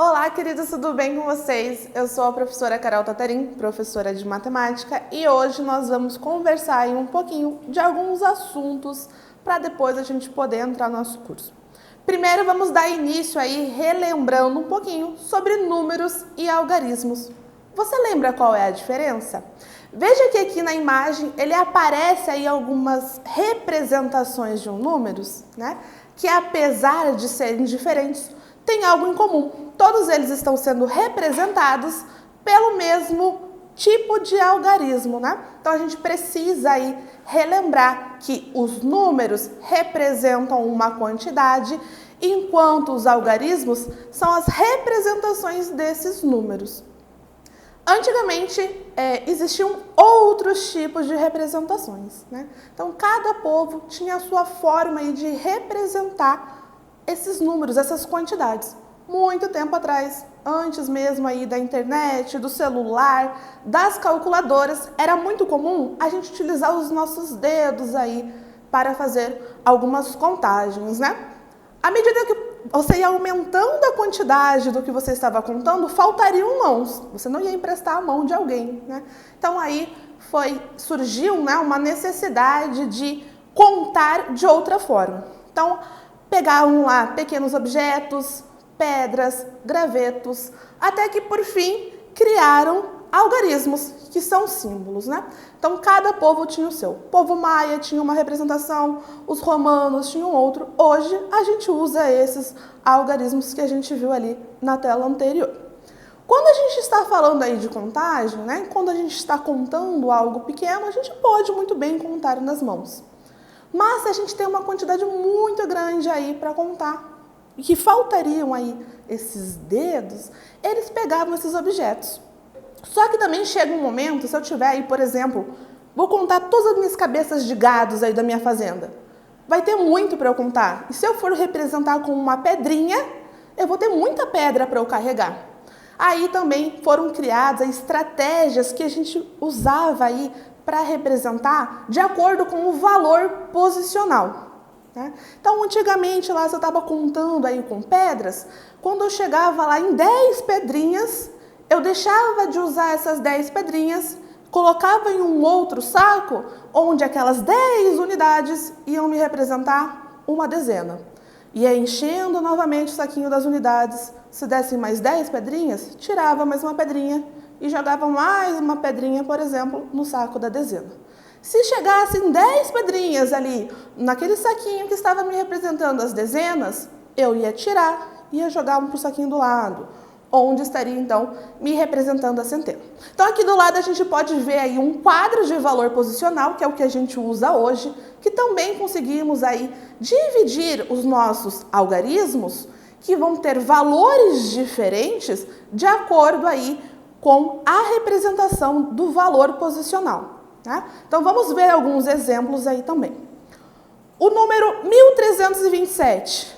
Olá, queridos, tudo bem com vocês? Eu sou a professora Carol Tatarim, professora de matemática, e hoje nós vamos conversar aí um pouquinho de alguns assuntos para depois a gente poder entrar no nosso curso. Primeiro, vamos dar início aí relembrando um pouquinho sobre números e algarismos. Você lembra qual é a diferença? Veja que aqui na imagem ele aparece aí algumas representações de números, né? Que apesar de serem diferentes, tem algo em comum. Todos eles estão sendo representados pelo mesmo tipo de algarismo, né? Então a gente precisa aí relembrar que os números representam uma quantidade, enquanto os algarismos são as representações desses números. Antigamente, existiam outros tipos de representações, né? Então, cada povo tinha a sua forma aí de representar esses números, essas quantidades. Muito tempo atrás, antes mesmo aí da internet, do celular, das calculadoras, era muito comum a gente utilizar os nossos dedos aí para fazer algumas contagens, né? À medida que você ia aumentando a quantidade do que você estava contando, faltariam mãos. Você não ia emprestar a mão de alguém, né? Então aí surgiu, né, uma necessidade de contar de outra forma. Então, pegavam lá pequenos objetos, pedras, gravetos, até que por fim criaram algarismos, que são símbolos, né? Então cada povo tinha o seu. O povo maia tinha uma representação, os romanos tinham outro. Hoje a gente usa esses algarismos que a gente viu ali na tela anterior. Quando a gente está falando aí de contagem, né? Quando a gente está contando algo pequeno, a gente pode muito bem contar nas mãos. Mas se a gente tem uma quantidade muito grande aí para contar, e que faltariam aí esses dedos, eles pegavam esses objetos. Só que também chega um momento, se eu tiver aí, por exemplo, vou contar todas as minhas cabeças de gados aí da minha fazenda. Vai ter muito para eu contar. E se eu for representar com uma pedrinha, eu vou ter muita pedra para eu carregar. Aí também foram criadas estratégias que a gente usava aí para representar de acordo com o valor posicional. Né? Então, antigamente, lá, se eu estava contando aí com pedras, quando eu chegava lá em 10 pedrinhas, eu deixava de usar essas 10 pedrinhas, colocava em um outro saco, onde aquelas 10 unidades iam me representar uma dezena. Ia enchendo novamente o saquinho das unidades. Se dessem mais 10 pedrinhas, tirava mais uma pedrinha e jogava mais uma pedrinha, por exemplo, no saco da dezena. Se chegassem 10 pedrinhas ali, naquele saquinho que estava me representando as dezenas, eu ia tirar e ia jogar um para o saquinho do lado, onde estaria, então, me representando a centena. Então, aqui do lado a gente pode ver aí um quadro de valor posicional, que é o que a gente usa hoje, que também conseguimos aí dividir os nossos algarismos, que vão ter valores diferentes de acordo aí com a representação do valor posicional. Né? Então, vamos ver alguns exemplos aí também. O número 1327,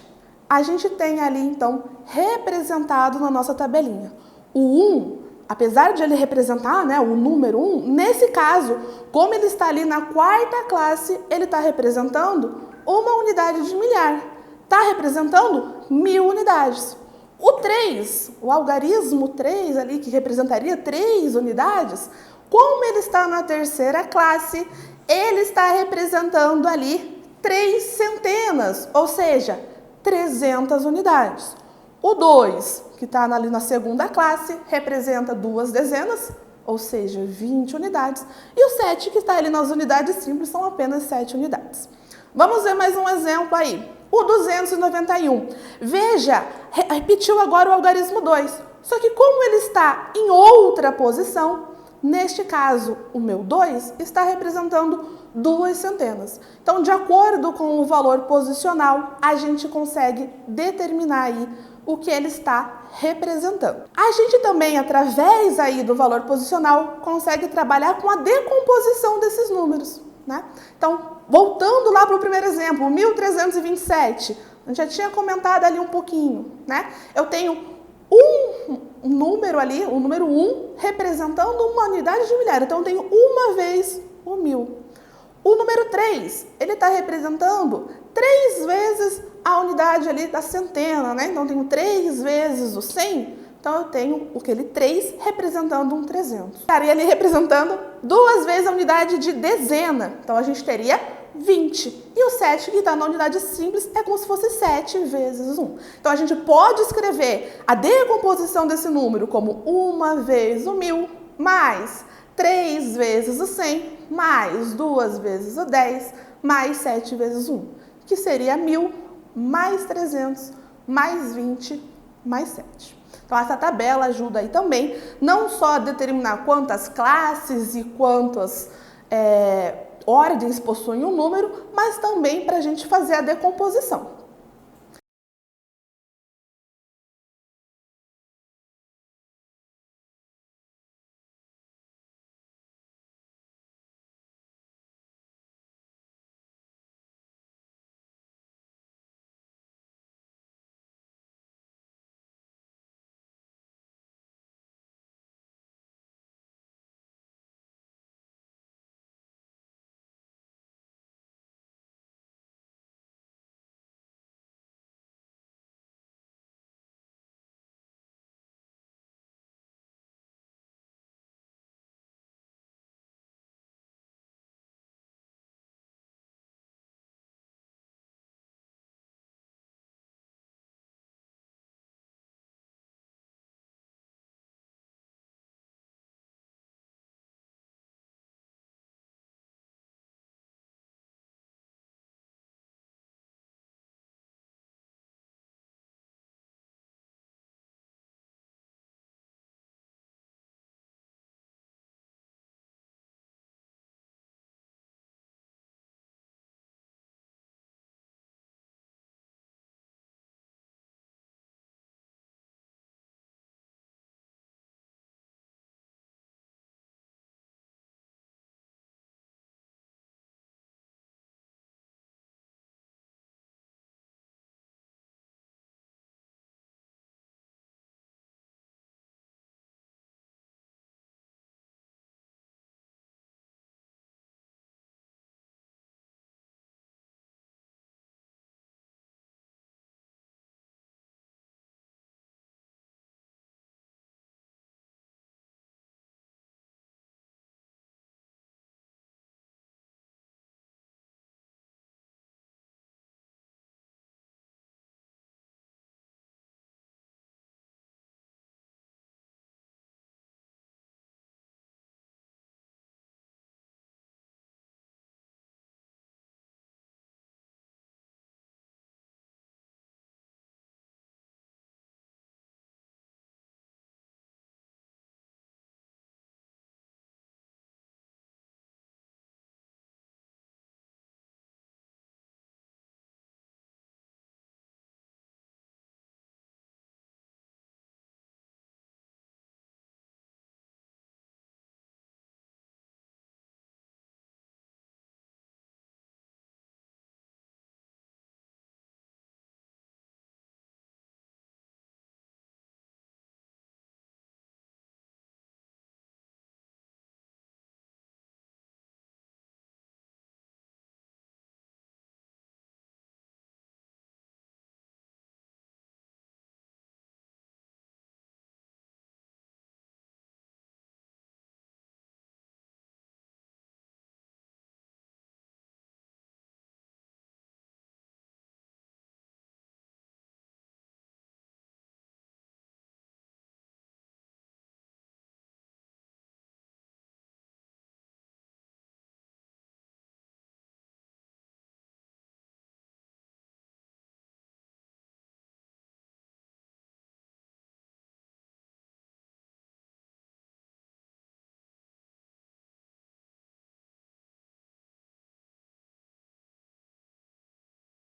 a gente tem ali, então, representado na nossa tabelinha. O 1, apesar de ele representar, né, o número 1, nesse caso, como ele está ali na quarta classe, ele está representando uma unidade de milhar. Está representando 1000 unidades. O 3, o algarismo 3 ali, que representaria 3 unidades, como ele está na terceira classe, ele está representando ali 3 centenas, ou seja, 300 unidades. O 2, que está ali na segunda classe, representa 2 dezenas, ou seja, 20 unidades. E o 7, que está ali nas unidades simples, são apenas 7 unidades. Vamos ver mais um exemplo aí. O 291. Veja, repetiu agora o algarismo 2. Só que como ele está em outra posição, neste caso, o meu 2 está representando 2 centenas. Então, de acordo com o valor posicional, a gente consegue determinar aí o que ele está representando. A gente também, através aí do valor posicional, consegue trabalhar com a decomposição desses números, né? Então, voltando lá para o primeiro exemplo, 1327, a gente já tinha comentado ali um pouquinho, né? Eu tenho um número ali, o número 1, representando uma unidade de milhar. Então, eu tenho uma vez o 1000. O número 3, ele está representando 3 vezes a unidade ali da centena, né? Então, eu tenho 3 vezes o 100, então eu tenho aquele 3 representando um 300. Estaria ali representando 2 vezes a unidade de dezena, então a gente teria 20. E o 7 que está na unidade simples é como se fosse 7 vezes 1. Então, a gente pode escrever a decomposição desse número como 1 vezes o 1000, mais 3 vezes o 100, mais 2 vezes o 10, mais 7 vezes 1, que seria 1000, mais 300, mais 20, mais 7. Então, essa tabela ajuda aí também, não só a determinar quantas classes e quantas ordens possuem um número, mas também para a gente fazer a decomposição.